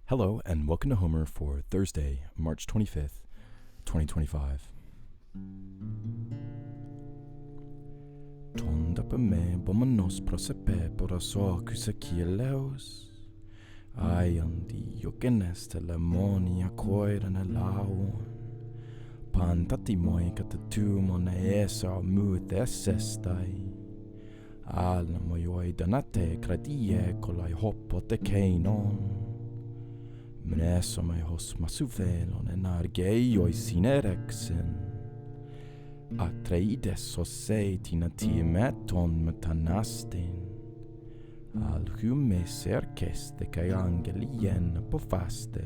Hello, and welcome to Homer for Thursday, March 25th, 2025. Tonda per me, bomanos prosepe por so Achilles. Ai andi jokenes telemonia koira na laun. Pantati moi katatu mona esa muut essestai. Alla mojoi danate kradie kolai hoppo te keinon. Mnesomai hos masuvelon en argeioi sinereksen. Atreides hosei tinati meton metanastin. Alhume serkeste kai angelien på faste.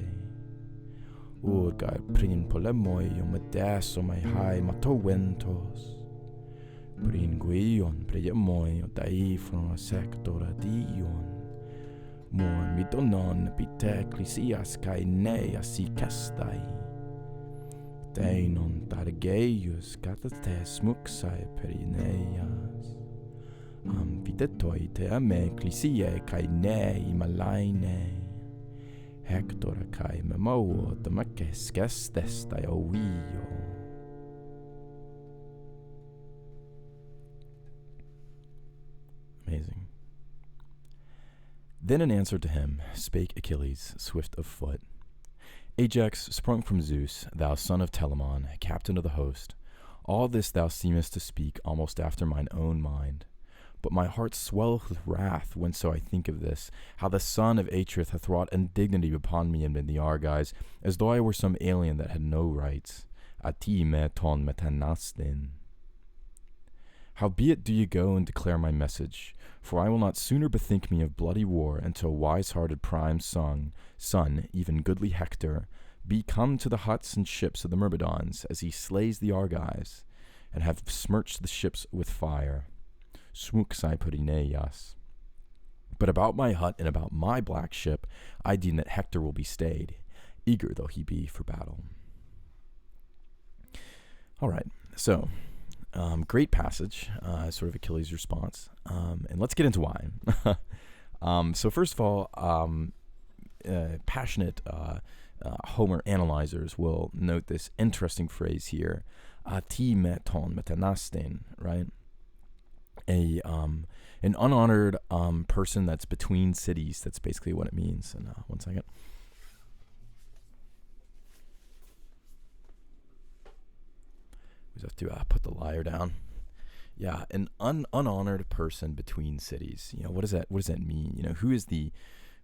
Urgar prin på lemoi om medesomai hai matoventos. Prin guion prejemoi och dai från sektora dion. Mor midonon piteklisias kai neasi kastai. Deinon targeius katate smuksai perineias. Ampitetoi te ame klisiae kai nei malaine. Hector kai memao tamakeskes testai ovio. Amazing. Then in answer to him spake Achilles, swift of foot. Ajax, sprung from Zeus, thou son of Telamon, captain of the host, all this thou seemest to speak almost after mine own mind. But my heart swelleth with wrath whenso I think of this, how the son of Atreus hath wrought indignity upon me amid the Argives, as though I were some alien that had no rights. Ati me ton metanastin. Howbeit do ye go and declare my message, for I will not sooner bethink me of bloody war until wise-hearted Priam's son, even goodly Hector, be come to the huts and ships of the Myrmidons, as he slays the Argives, and have smirched the ships with fire. Smuksai perineias. But about my hut and about my black ship, I deem that Hector will be stayed, eager though he be for battle. All right, so great passage, sort of Achilles' response, and let's get into why. So first of all, passionate Homer analyzers will note this interesting phrase here, "ti meton metanastin," right? An unhonored person that's between cities. That's basically what it means. And one second. We have to put the lyre down. Yeah, an unhonored person between cities. You know, what does that mean? You know, who's the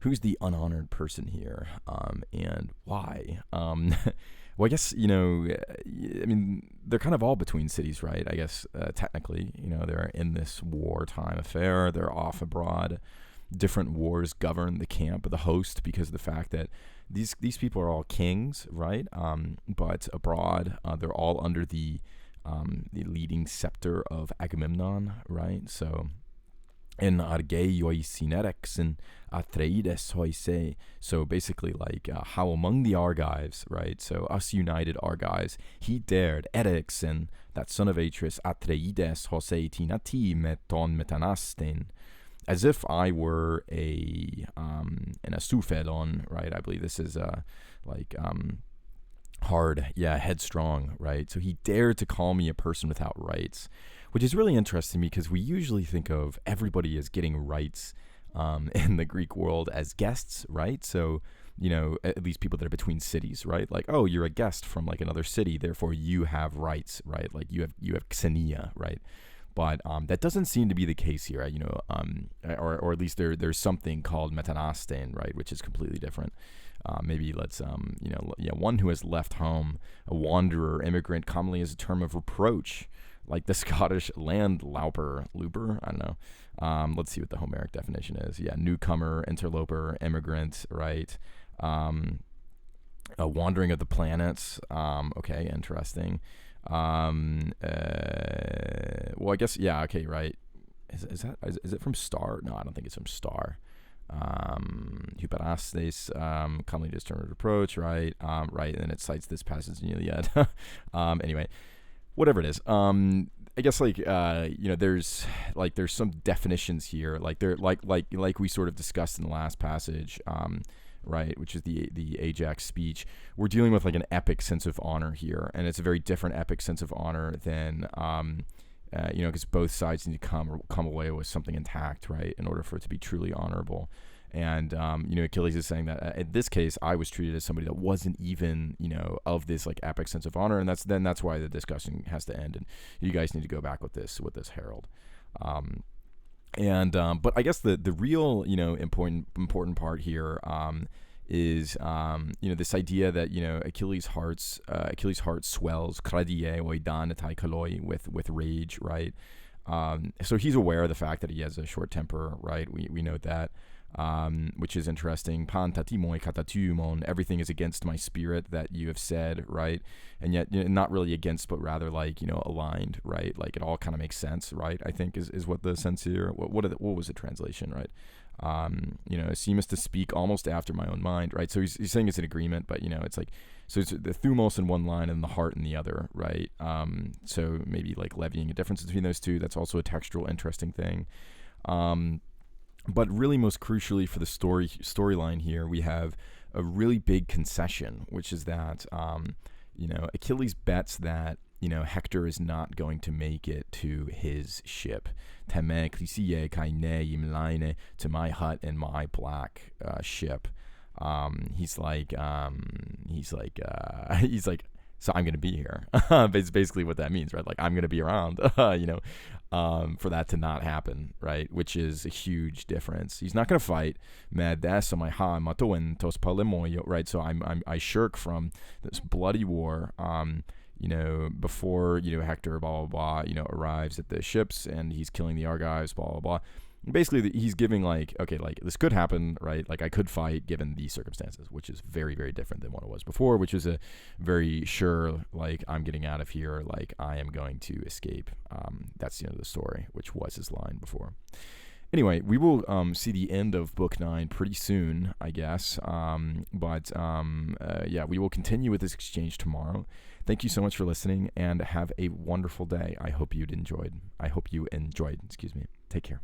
unhonored person here, and why? Well, I guess, you know, I mean, they're kind of all between cities, right? I guess technically, you know, they're in this wartime affair. They're off abroad. Different wars govern the camp of the host because of the fact that these people are all kings, right? But abroad, they're all under the leading scepter of Agamemnon, right? So, in argeioi sinerex and Atreides hoise. So basically, like how among the Argives, right? So us united Argives, he dared Erexen, that son of Atreus, Atreides hose tinati meton metanastin, as if I were an asuphelon, right? I believe this is hard, headstrong, right? So he dared to call me a person without rights, which is really interesting because we usually think of everybody as getting rights in the Greek world as guests, right? So, you know, at least people that are between cities, right? Like, oh, you're a guest from like another city, therefore you have rights, right? Like you have xenia, right? But that doesn't seem to be the case here, you know, or at least there's something called metanastin, right, which is completely different. Maybe let's, one who has left home, a wanderer, immigrant, commonly as a term of reproach, like the Scottish landlouper, I don't know. Let's see what the Homeric definition is. Yeah, newcomer, interloper, immigrant, right? A wandering of the planets. Okay, interesting. Well, I guess, yeah, okay, right. Is it from Star? No, I don't think it's from Star. Hyperastes, commonly just term of reproach, right? Right, and it cites this passage in Iliad. Anyway, whatever it is. I guess there's some definitions here, like we sort of discussed in the last passage, right, which is the Ajax speech. We're dealing with like an epic sense of honor here, and it's a very different epic sense of honor than because both sides need to come away with something intact, right, in order for it to be truly honorable. And Achilles is saying that in this case, I was treated as somebody that wasn't even of this like epic sense of honor, and that's why the discussion has to end. And you guys need to go back with this Herald. But I guess the real important part here is this idea that Achilles' heart swells with rage, right? So he's aware of the fact that he has a short temper, right? We note that, which is interesting. Pan tatimoi katatumon, everything is against my spirit that you have said, right? And yet not really against, but rather like aligned, right? Like it all kind of makes sense, right? I think is what the sense here. What was the translation, right? Seems to speak almost after my own mind, right? So he's saying it's an agreement, but it's like, so it's the thumos in one line and the heart in the other, right? So maybe like levying a difference between those two. That's also a textual interesting thing. But really, most crucially for the storyline here, we have a really big concession, which is that Achilles bets that Hector is not going to make it to his ship, to my hut and my black ship. He's like, so I'm going to be here. It's basically what that means, right? Like I'm going to be around, for that to not happen, right? Which is a huge difference. He's not going to fight, right? So I shirk from this bloody war, before, Hector, blah, blah, blah, arrives at the ships and he's killing the Argives, blah, blah, blah. Basically, he's giving like, okay, like this could happen, right? Like I could fight given these circumstances, which is very, very different than what it was before, which is a very sure, like I'm getting out of here, like I am going to escape. That's the story, which was his line before. Anyway, we will see the end of Book 9 pretty soon, I guess. We will continue with this exchange tomorrow. Thank you so much for listening, and have a wonderful day. I hope you enjoyed. Excuse me. Take care.